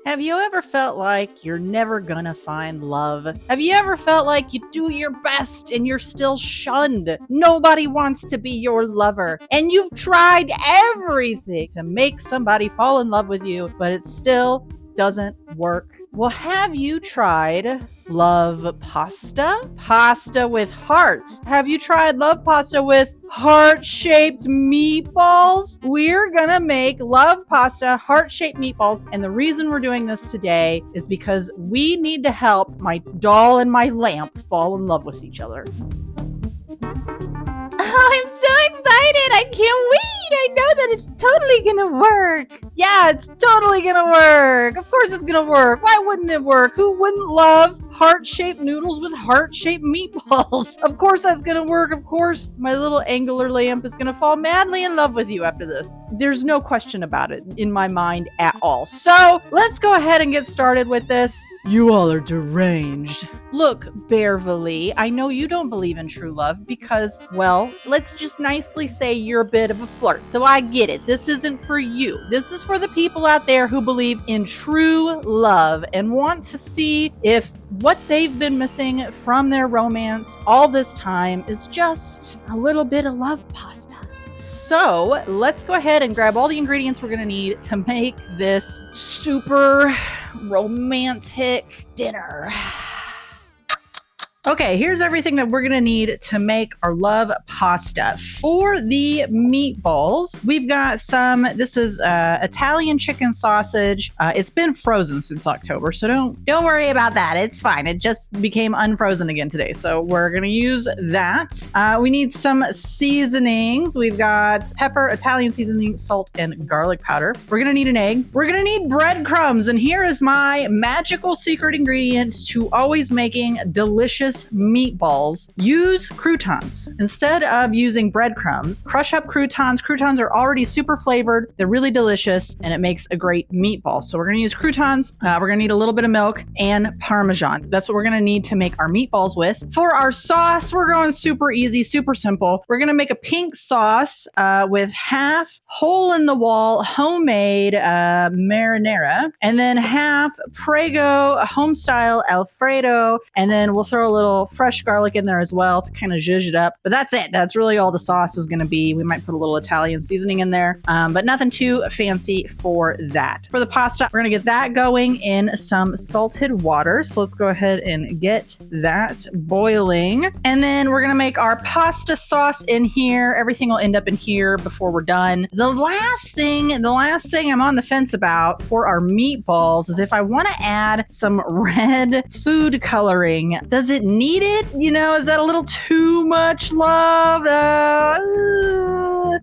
Have you ever felt like you're never gonna find love? Have you ever felt like you do your best and you're still shunned? Nobody wants to be your lover, and you've tried everything to make somebody fall in love with you, but it still doesn't work. Well, have you tried love pasta? Pasta with hearts. Have you tried love pasta with heart-shaped meatballs? We're gonna make love pasta heart-shaped meatballs, and the reason we're doing this today is because we need to help my doll and my lamp fall in love with each other. Oh, I'm so excited. I can't wait. I know that it's totally gonna work. Yeah, it's totally gonna work. Of course it's gonna work. Why wouldn't it work? Who wouldn't love heart-shaped noodles with heart-shaped meatballs? Of course that's gonna work. Of course my little angular lamp is gonna fall madly in love with you after this. There's no question about it in my mind at all. So let's go ahead and get started with this. You all are deranged. Look, Bearverly, I know you don't believe in true love because, well, let's just nicely say you're a bit of a flirt. So I get it. This isn't for you. This is for the people out there who believe in true love and want to see if what they've been missing from their romance all this time is just a little bit of love pasta. So let's go ahead and grab all the ingredients we're going to need to make this super romantic dinner. Okay, here's everything that we're gonna need to make our love pasta. For the meatballs, we've got some, this is Italian chicken sausage. It's been frozen since October, so don't worry about that. It's fine. It just became unfrozen again today, so we're gonna use that. We need some seasonings. We've got pepper, Italian seasoning, salt, and garlic powder. We're gonna need an egg. We're gonna need breadcrumbs, and here is my magical secret ingredient to always making delicious meatballs. Use croutons. Instead of using breadcrumbs, crush up croutons. Croutons are already super flavored. They're really delicious, and it makes a great meatball. So we're going to use croutons. We're going to need a little bit of milk and Parmesan. That's what we're going to need to make our meatballs with. For our sauce, we're going super easy, super simple. We're going to make a pink sauce with half hole-in-the-wall homemade marinara, and then half Prego home-style Alfredo, and then we'll throw a little fresh garlic in there as well to kind of zhuzh it up. But that's it. That's really all the sauce is going to be. We might put a little Italian seasoning in there, but nothing too fancy for that. For the pasta, we're going to get that going in some salted water. So let's go ahead and get that boiling. And then we're going to make our pasta sauce in here. Everything will end up in here before we're done. The last thing I'm on the fence about for our meatballs is if I want to add some red food coloring. Does it need it? You know, is that a little too much love?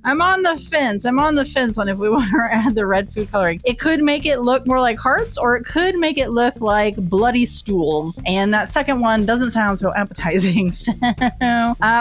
I'm on the fence. I'm on the fence on if we want to add the red food coloring. It could make it look more like hearts, or it could make it look like bloody stools. And that second one doesn't sound so appetizing. So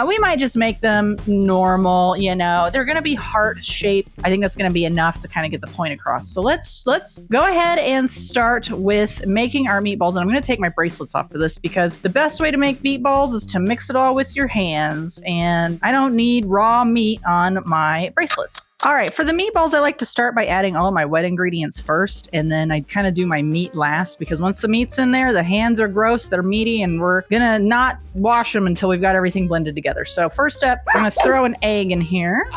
we might just make them normal. You know, they're going to be heart-shaped. I think that's going to be enough to kind of get the point across. So let's go ahead and start with making our meatballs. And I'm going to take my bracelets off for this because the best way to make meatballs is to mix it all with your hands, and I don't need raw meat on my bracelets. All right, for the meatballs, I like to start by adding all of my wet ingredients first, and then I kind of do my meat last, because once the meat's in there, the hands are gross, they're meaty, and we're gonna not wash them until we've got everything blended together. So first up, I'm gonna throw an egg in here.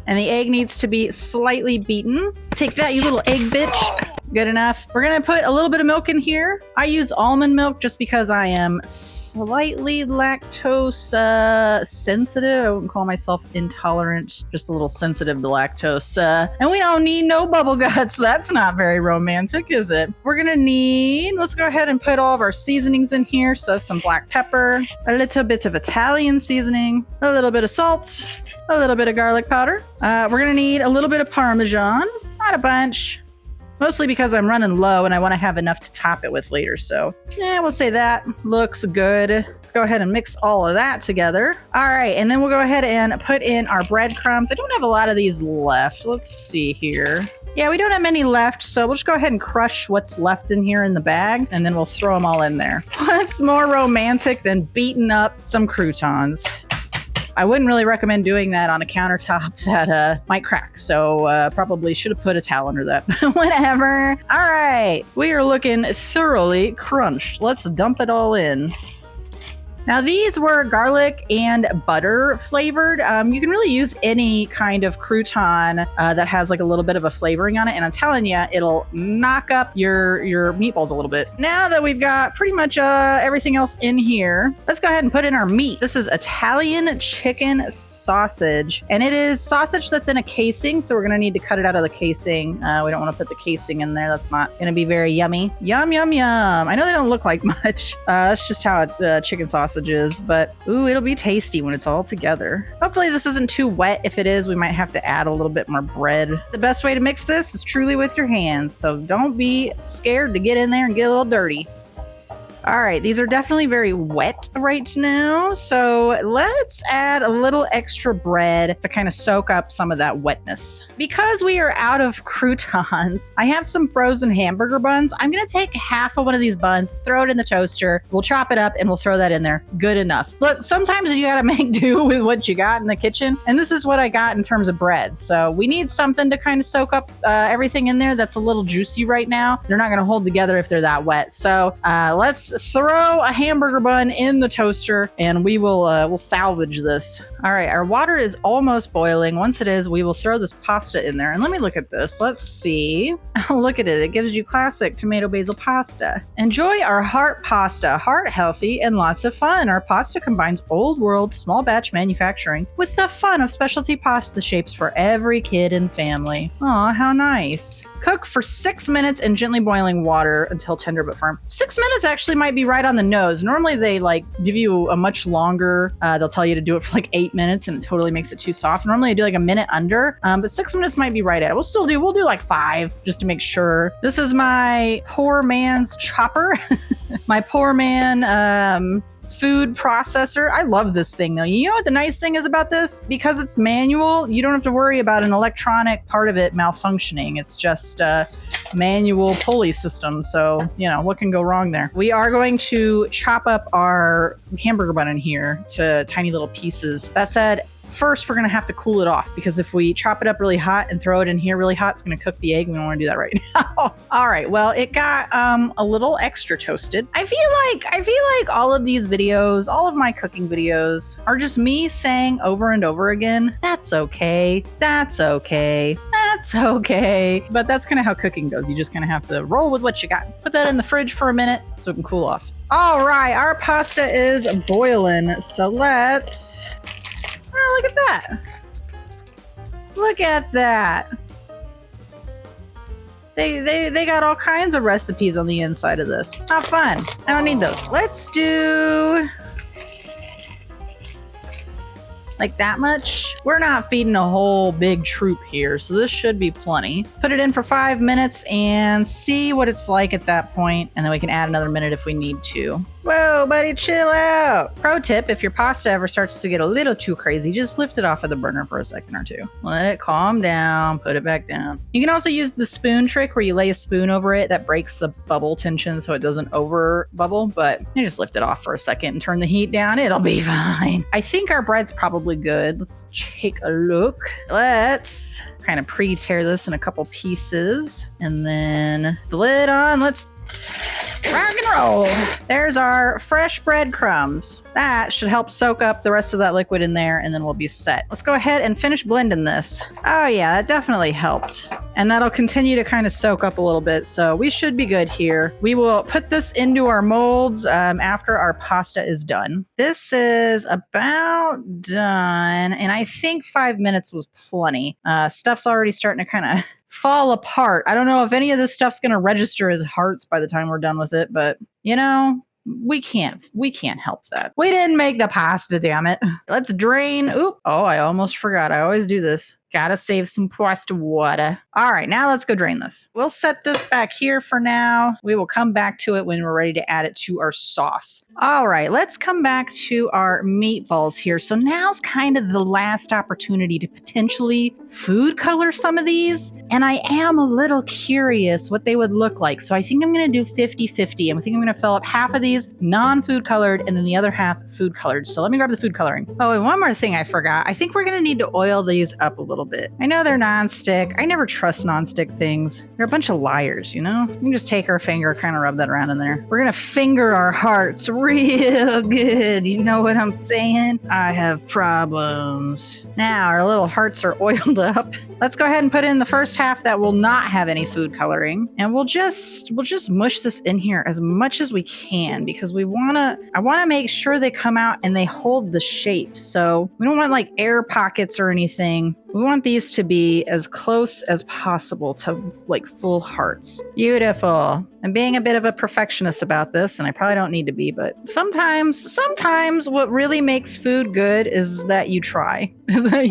And the egg needs to be slightly beaten. Take that, you little egg bitch. Good enough. We're gonna put a little bit of milk in here. I use almond milk just because I am slightly lactose sensitive. I wouldn't call myself intolerant, just a little sensitive to lactose. And we don't need no bubble guts. That's not very romantic, is it? We're gonna need, let's go ahead and put all of our seasonings in here. So some black pepper, a little bit of Italian seasoning, a little bit of salt, a little bit of garlic powder. We're gonna need a little bit of Parmesan, not a bunch. Mostly because I'm running low and I want to have enough to top it with later. So yeah, we'll say that looks good. Let's go ahead and mix all of that together. All right, and then we'll go ahead and put in our breadcrumbs. I don't have a lot of these left. Let's see here. Yeah, we don't have many left, so we'll just go ahead and crush what's left in here in the bag, and then we'll throw them all in there. What's more romantic than beating up some croutons? I wouldn't really recommend doing that on a countertop that might crack. So probably should have put a towel under that. Whatever. All right. We are looking thoroughly crunched. Let's dump it all in. Now these were garlic and butter flavored. You can really use any kind of crouton that has like a little bit of a flavoring on it. And I'm telling you, it'll knock up your meatballs a little bit. Now that we've got pretty much everything else in here, let's go ahead and put in our meat. This is Italian chicken sausage. And it is sausage that's in a casing. So we're going to need to cut it out of the casing. We don't want to put the casing in there. That's not going to be very yummy. Yum, yum, yum. I know they don't look like much. That's just how chicken sausage is, but ooh, it'll be tasty when it's all together. Hopefully this isn't too wet. If it is, we might have to add a little bit more bread. The best way to mix this is truly with your hands, so don't be scared to get in there and get a little dirty. All right, these are definitely very wet right now, so let's add a little extra bread to kind of soak up some of that wetness. Because we are out of croutons, I have some frozen hamburger buns. I'm gonna take half of one of these buns, throw it in the toaster, we'll chop it up and we'll throw that in there. Good enough. Look, sometimes you gotta make do with what you got in the kitchen, and this is what I got in terms of bread. So we need something to kind of soak up everything in there that's a little juicy right now. They're not gonna hold together if they're that wet. So let's throw a hamburger bun in the toaster and we'll salvage this. All right, our water is almost boiling. Once it is, we will throw this pasta in there. And let me look at this. Let's see. Look at it. It gives you classic tomato basil pasta. Enjoy our heart pasta. Heart healthy and lots of fun. Our pasta combines old world small batch manufacturing with the fun of specialty pasta shapes for every kid and family. Aw, how nice. Cook for 6 minutes in gently boiling water until tender but firm. 6 minutes actually might be right on the nose. Normally they like give you a much longer, they'll tell you to do it for like 8 minutes and it totally makes it too soft. Normally I do like a minute under, but 6 minutes might be right at it. We'll do like 5 just to make sure. This is my poor man's chopper. My poor man, food processor. I love this thing though. You know what the nice thing is about this? Because it's manual, you don't have to worry about an electronic part of it malfunctioning. It's just a manual pulley system. So, you know, what can go wrong there? We are going to chop up our hamburger bun in here to tiny little pieces. That said, first we're going to have to cool it off because if we chop it up really hot and throw it in here really hot, it's going to cook the egg. We don't want to do that right now. All right, well, it got a little extra toasted. I feel like all of these videos, all of my cooking videos are just me saying over and over again, that's okay, that's okay, that's okay. But that's kind of how cooking goes. You just kind of have to roll with what you got. Put that in the fridge for a minute so it can cool off. All right, our pasta is boiling, so let's... Oh, look at that. Look at that. They got all kinds of recipes on the inside of this. How fun. I don't need those. Let's do like that much. We're not feeding a whole big troop here, so this should be plenty. Put it in for 5 minutes and see what it's like at that point, and then we can add another minute if we need to. Whoa, buddy, chill out. Pro tip, if your pasta ever starts to get a little too crazy, just lift it off of the burner for a second or two. Let it calm down, put it back down. You can also use the spoon trick where you lay a spoon over it. That breaks the bubble tension so it doesn't over bubble, but you just lift it off for a second and turn the heat down. It'll be fine. I think our bread's probably good. Let's take a look. Let's kind of pre-tear this in a couple pieces and then the lid on. Let's rock and roll. There's our fresh breadcrumbs. That should help soak up the rest of that liquid in there and then we'll be set. Let's go ahead and finish blending this. Oh yeah, that definitely helped. And that'll continue to kind of soak up a little bit. So we should be good here. We will put this into our molds after our pasta is done. This is about done. And I think 5 minutes was plenty. Stuff's already starting to kind of fall apart. I don't know if any of this stuff's going to register as hearts by the time we're done with it, but you know, we can't help that. We didn't make the pasta, damn it. Let's drain. Oop. Oh, I almost forgot. I always do this. Gotta save some pasta water. All right, now let's go drain this. We'll set this back here for now. We will come back to it when we're ready to add it to our sauce. All right, let's come back to our meatballs here. So now's kind of the last opportunity to potentially food color some of these. And I am a little curious what they would look like. So I think I'm going to do 50-50. I think I'm going to fill up half of these non-food colored and then the other half food colored. So let me grab the food coloring. Oh, and one more thing I forgot. I think we're going to need to oil these up a little bit. I know they're non-stick. I never trust non-stick things. They're a bunch of liars, you know? We can just take our finger, kind of rub that around in there. We're going to finger our hearts real good. You know what I'm saying? I have problems. Now our little hearts are oiled up. Let's go ahead and put in the first half that will not have any food coloring. And we'll just mush this in here as much as we can because I want to make sure they come out and they hold the shape. So we don't want like air pockets or anything. We want these to be as close as possible to like full hearts. Beautiful. I'm being a bit of a perfectionist about this, and I probably don't need to be, but sometimes what really makes food good is that you try. Is that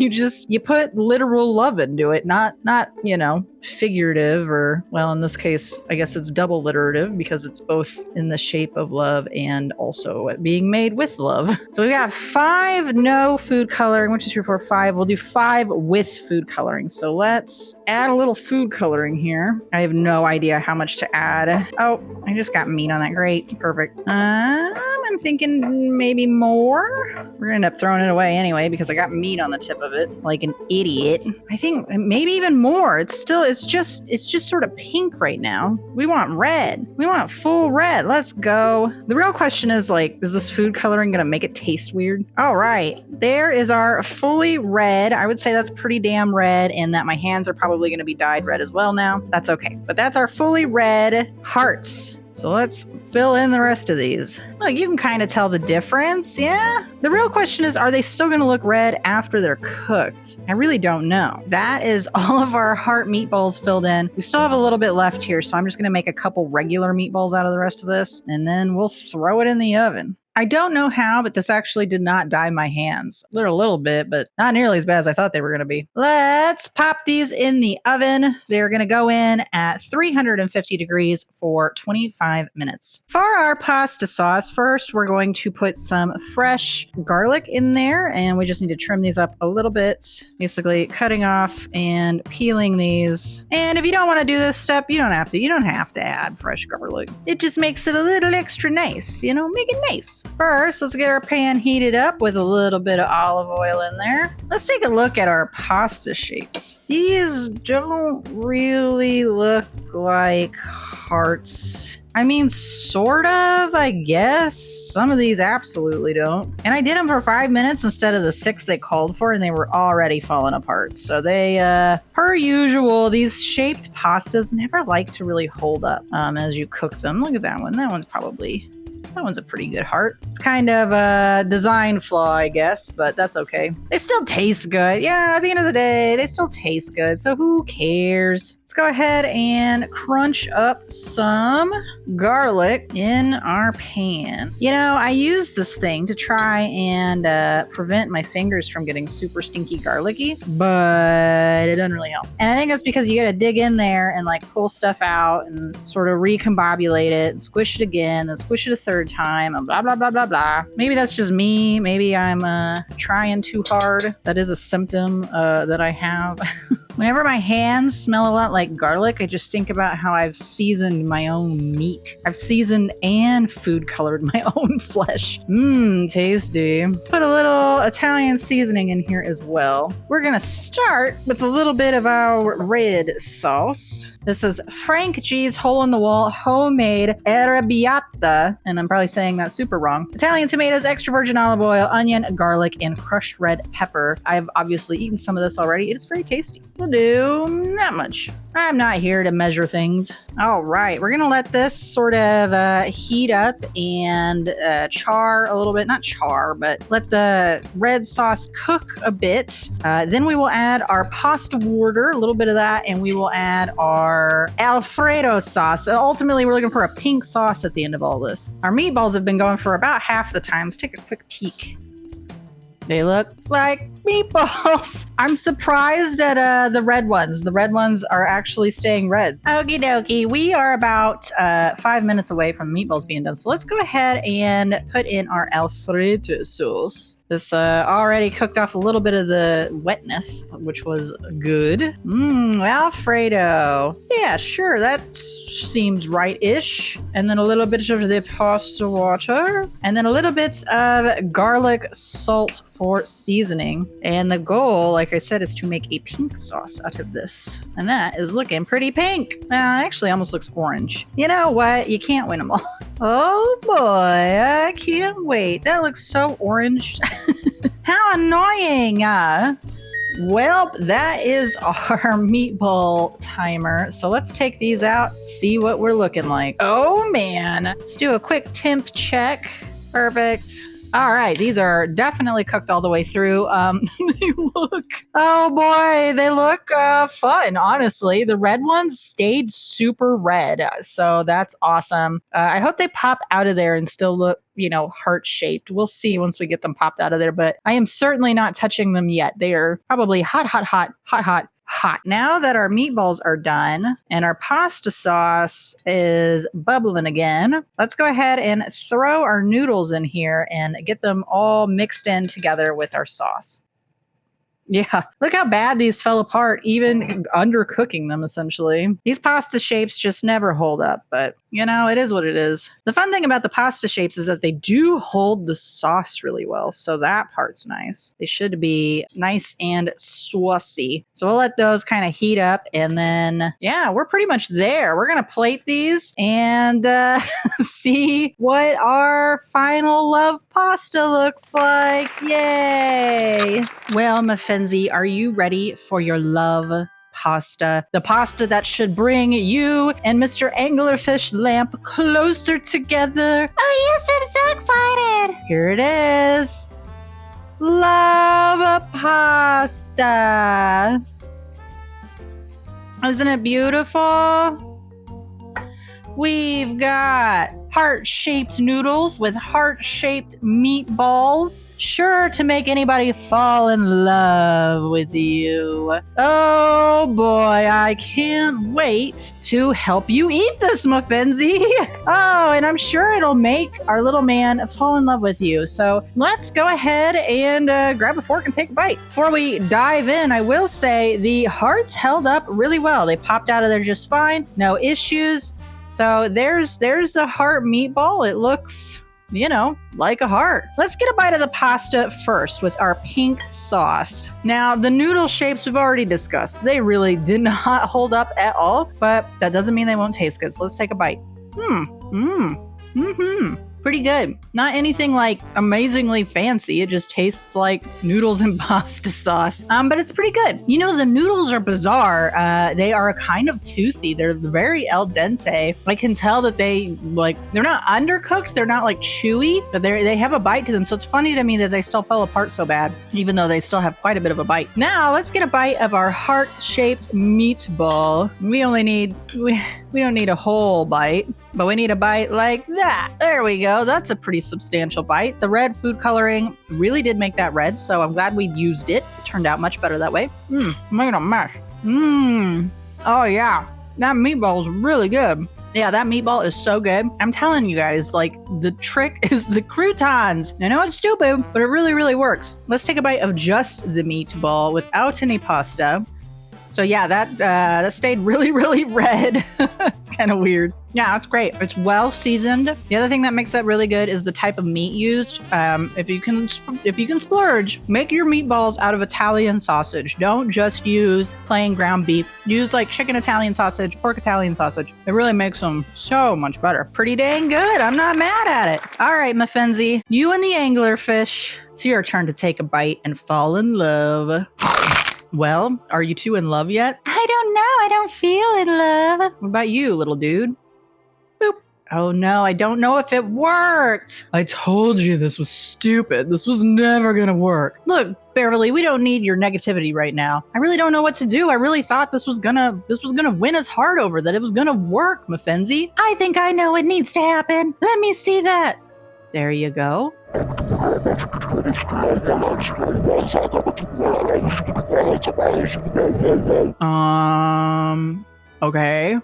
you put literal love into it, not, you know, figurative or, well, in this case, I guess it's double literative because it's both in the shape of love and also being made with love. So we got 5 no food coloring, 1, 2, 3, 4, 5. We'll do 5 with food coloring. So let's add a little food coloring here. I have no idea how much to add. Oh, I just got meat on that. Great. Perfect. I'm thinking maybe more. We're gonna end up throwing it away anyway because I got meat on the tip of it like an idiot. I think maybe even more. It's just sort of pink right now. We want red. We want full red. Let's go. The real question is like, is this food coloring gonna make it taste weird? All right, there is our fully red. I would say that's pretty damn red and that my hands are probably gonna be dyed red as well now. That's okay. But that's our fully red hearts. So let's fill in the rest of these. Look, you can kind of tell the difference, yeah? The real question is, are they still going to look red after they're cooked? I really don't know. That is all of our heart meatballs filled in. We still have a little bit left here, so I'm just going to make a couple regular meatballs out of the rest of this, and then we'll throw it in the oven. I don't know how, but this actually did not dye my hands. A little bit, but not nearly as bad as I thought they were going to be. Let's pop these in the oven. They're going to go in at 350 degrees for 25 minutes. For our pasta sauce, first we're going to put some fresh garlic in there, and we just need to trim these up a little bit. Basically cutting off and peeling these. And if you don't want to do this step, you don't have to. You don't have to add fresh garlic. It just makes it a little extra nice, you know, make it nice. First, let's get our pan heated up with a little bit of olive oil in there. Let's take a look at our pasta shapes. These don't really look like hearts. I mean, sort of, I guess. Some of these absolutely don't. And I did them for 5 minutes instead of the 6 they called for, and they were already falling apart. So they, per usual, these shaped pastas never like to really hold up as you cook them. Look at that one. That one's a pretty good heart. It's kind of a design flaw, I guess, but that's okay. They still taste good. Yeah, at the end of the day, they still taste good. So who cares? Let's go ahead and crunch up some garlic in our pan. You know, I use this thing to try and prevent my fingers from getting super stinky garlicky, but it doesn't really help. And I think that's because you gotta dig in there and like pull stuff out and sort of recombobulate it, squish it again, then squish it a third time, and blah, blah, blah, blah, blah. Maybe that's just me. Maybe I'm trying too hard. That is a symptom that I have. Whenever my hands smell a lot like garlic, I just think about how I've seasoned my own meat. I've seasoned and food colored my own flesh. Mmm, tasty. Put a little Italian seasoning in here as well. We're gonna start with a little bit of our red sauce. This is Frank G's hole-in-the-wall homemade arrabbiata, and I'm probably saying that super wrong. Italian tomatoes, extra virgin olive oil, onion, garlic, and crushed red pepper. I've obviously eaten some of this already. It is very tasty. We'll do that much. I'm not here to measure things. All right, we're gonna let this sort of heat up and char a little bit. Not char, but let the red sauce cook a bit. Then we will add our pasta water, a little bit of that, and we will add our Alfredo sauce. Ultimately, we're looking for a pink sauce at the end of all this. Our meatballs have been going for about half the time. Let's take a quick peek. They look like meatballs. I'm surprised at the red ones. The red ones are actually staying red. Okie dokie. We are about 5 minutes away from meatballs being done. So let's go ahead and put in our Alfredo sauce. This already cooked off a little bit of the wetness, which was good. Alfredo. Yeah, sure. That seems right-ish. And then a little bit of the pasta water. And then a little bit of garlic salt for seasoning. And the goal, like I said, is to make a pink sauce out of this. And that is looking pretty pink. Actually, almost looks orange. You know what? You can't win them all. Oh boy, I can't wait. That looks so orange. How annoying! Well, that is our meatball timer. So let's take these out, see what we're looking like. Oh man, let's do a quick temp check. Perfect. All right, these are definitely cooked all the way through. They look, oh boy, they look fun, honestly. The red ones stayed super red, so that's awesome. I hope they pop out of there and still look, heart-shaped. We'll see once we get them popped out of there, but I am certainly not touching them yet. They are probably hot. Now that our meatballs are done and our pasta sauce is bubbling again, let's go ahead and throw our noodles in here and get them all mixed in together with our sauce. Yeah, look how bad these fell apart, even undercooking them, essentially. These pasta shapes just never hold up, but, it is what it is. The fun thing about the pasta shapes is that they do hold the sauce really well, so that part's nice. They should be nice and saucy. So we'll let those kind of heat up, and then, yeah, we're pretty much there. We're going to plate these and see what our final love pasta looks like. Yay! Well, MaFinzie, are you ready for your love pasta? The pasta that should bring you and Mr. Anglerfish Lamp closer together. Oh yes, I'm so excited. Here it is. Love pasta. Isn't it beautiful? We've got heart-shaped noodles with heart-shaped meatballs, sure to make anybody fall in love with you. Oh boy, I can't wait to help you eat this, MaFinzie. Oh, and I'm sure it'll make our little man fall in love with you. So let's go ahead and grab a fork and take a bite. Before we dive in, I will say the hearts held up really well. They popped out of there just fine, no issues. So there's a heart meatball. It looks, like a heart. Let's get a bite of the pasta first with our pink sauce. Now, the noodle shapes we've already discussed. They really did not hold up at all, but that doesn't mean they won't taste good. So let's take a bite. Pretty good. Not anything like amazingly fancy. It just tastes like noodles and pasta sauce. But it's pretty good. The noodles are bizarre. They are kind of toothy. They're very al dente. I can tell that they're not undercooked. They're not chewy, but they have a bite to them. So it's funny to me that they still fell apart so bad, even though they still have quite a bit of a bite. Now let's get a bite of our heart-shaped meatball. We don't need a whole bite, but we need a bite like that. There we go. That's a pretty substantial bite. The red food coloring really did make that red, so I'm glad we used it. It turned out much better that way. Making a mess. Oh yeah, that meatball is really good. Yeah, that meatball is so good. I'm telling you guys, the trick is the croutons. I know it's stupid, but it really, really works. Let's take a bite of just the meatball without any pasta. So yeah, that stayed really, really red. It's kind of weird. Yeah, that's great. It's well seasoned. The other thing that makes that really good is the type of meat used. If you can splurge, make your meatballs out of Italian sausage. Don't just use plain ground beef. Use chicken Italian sausage, pork Italian sausage. It really makes them so much better. Pretty dang good. I'm not mad at it. All right, MaFinzie, you and the anglerfish. It's your turn to take a bite and fall in love. Well, are you two in love yet? I don't know. I don't feel in love. What about you, little dude? Boop. Oh no, I don't know if it worked. I told you this was stupid. This was never gonna work. Look, Bearverly, we don't need your negativity right now. I really don't know what to do. I really thought this was gonna win us heart over, that it was gonna work, MaFinzie. I think I know what needs to happen. Let me see that. There you go. Okay.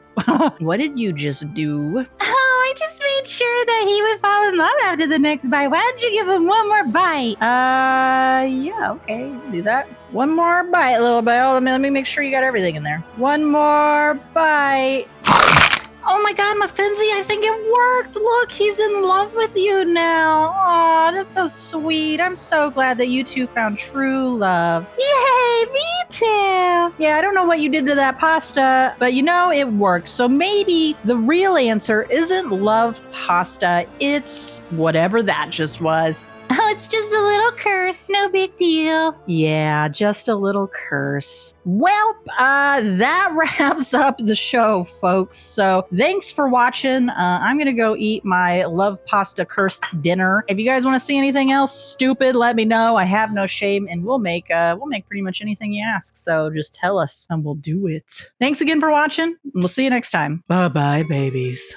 What did you just do? Oh, I just made sure that he would fall in love after the next bite. Why don't you give him one more bite? Yeah, okay, do that. One more bite, little Belle. Let me make sure you got everything in there. One more bite. Oh my god, MaFinzie, I think it worked. Look, he's in love with you now. Aw, that's so sweet. I'm so glad that you two found true love. Yay, me too. Yeah, I don't know what you did to that pasta, but you know, it worked. So maybe the real answer isn't love pasta. It's whatever that just was. Oh, it's just a little curse. No big deal. Yeah, just a little curse. Well, that wraps up the show, folks. So thanks for watching. I'm going to go eat my love pasta cursed dinner. If you guys want to see anything else stupid, let me know. I have no shame, and we'll make pretty much anything you ask. So just tell us and we'll do it. Thanks again for watching. And we'll see you next time. Bye-bye, babies.